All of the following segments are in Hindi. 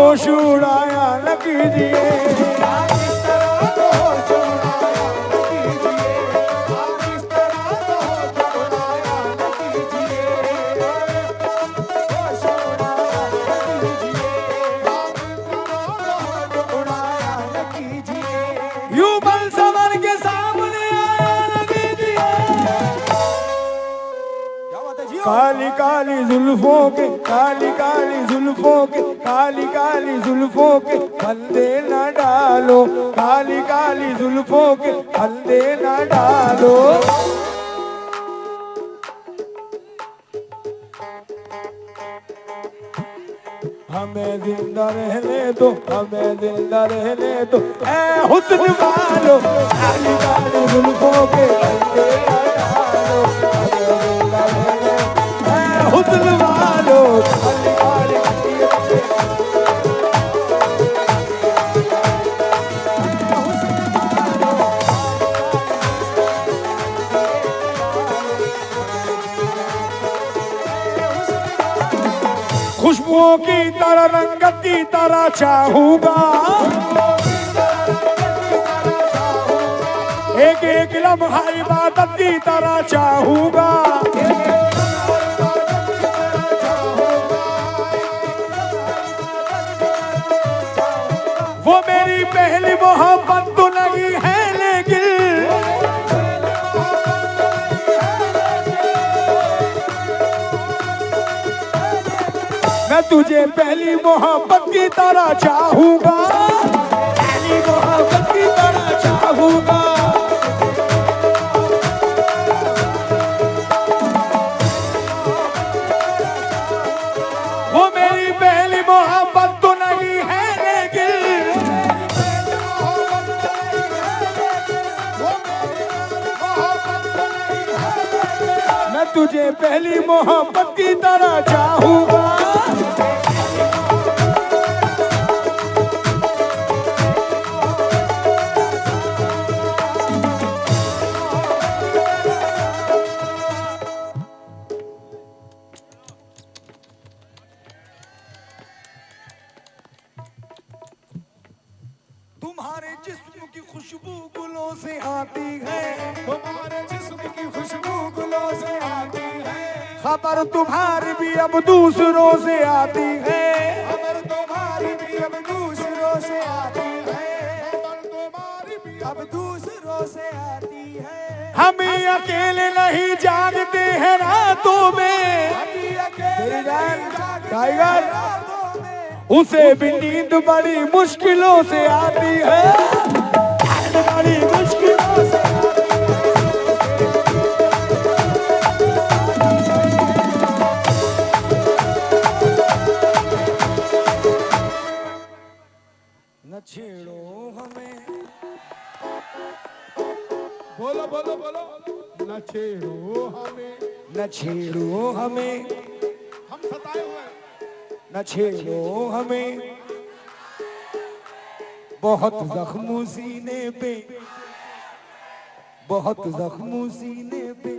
होश उड़ाया न कीजिए, इस तरह तो होश उड़ाया न कीजिए, इस तरह तो होश उड़ाया न कीजिए, होश उड़ाया न कीजिए, होश उड़ाया न कीजिए। यूं बल संवर के सामने आया न कीजिए। क्या बात है जी? काली काली जुल्फों के, काली काली जुल्फों के, काली काली जुल्फों के फंदे न डालो, काली काली जुल्फों के फंदे न डालो। हमें जिंदा रहने दो, हमें जिंदा रहने दो, ऐ हुस्न वालो, काली काली जुल्फों के फंदे न डालो, हमें जिंदा रहने दो, ऐ हुस्न वालो, काली काली खुशबुओं की तरह रंगत की तरह चाहूंगा, एक एक लम्हा इबादत की तरह चाहूंगा। वो मेरी पहली मोहब्बत तो नहीं है, लेकिन मैं तुझे पहली मोहब्बत की तरह चाहूंगा, पहली मोहब्बत की तरह चाहूंगा। वो मेरी पहली मोहब्बत तो नहीं है, लेकिन मैं तुझे पहली मोहब्बत की तरह चाहूंगा। तुम्हारे जिस्म की खुशबू गुलों से आती है, तुम्हारे जिस्म की खुशबू गुलों से आती है, खबर तुम्हारी भी अब दूसरों से आती है। खबर तुम्हारी भी अब दूसरों से आती है, खबर तुम्हारी भी अब दूसरों से आती है। हम अकेले नहीं जागते हैं रातों में, अभी अकेले नहीं जागते टाइगर रातों में, उसे भी नींद बड़ी मुश्किलों से आती है, बड़ी मुश्किलों से न छेड़ो हमें, बोलो बोलो बोलो, न छेड़ो हमें, न छेड़ो हमें, हम सताए हुए हैं। न छेड़ो हमें, बहुत जख्म सीने पे, बहुत जख्म सीने पे,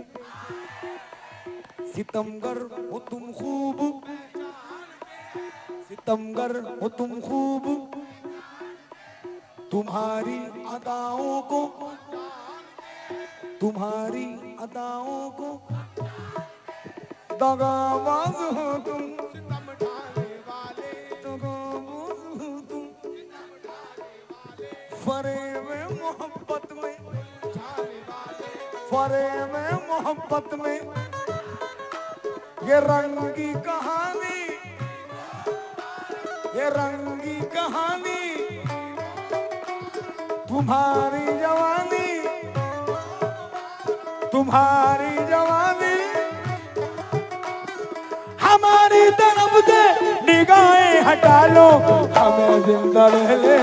सितमगर हो तुम खूब, सितमगर हो तुम खूब, तुम्हारी अदाओं को, तुम्हारी अदाओं को दगाबाज हो तुम, सितम ढाने वाले, दगाबाज हो तुम, फरेब मोहब्बत में, ढाने वाले, फरेब मोहब्बत में, ये रंगी कहानी, ये रंगी कहानी, तुम्हारी जवानी, तुम्हारी जवानी, हमारी तरफ से निगाहें हटा लो, हमें जिंदा रह ले।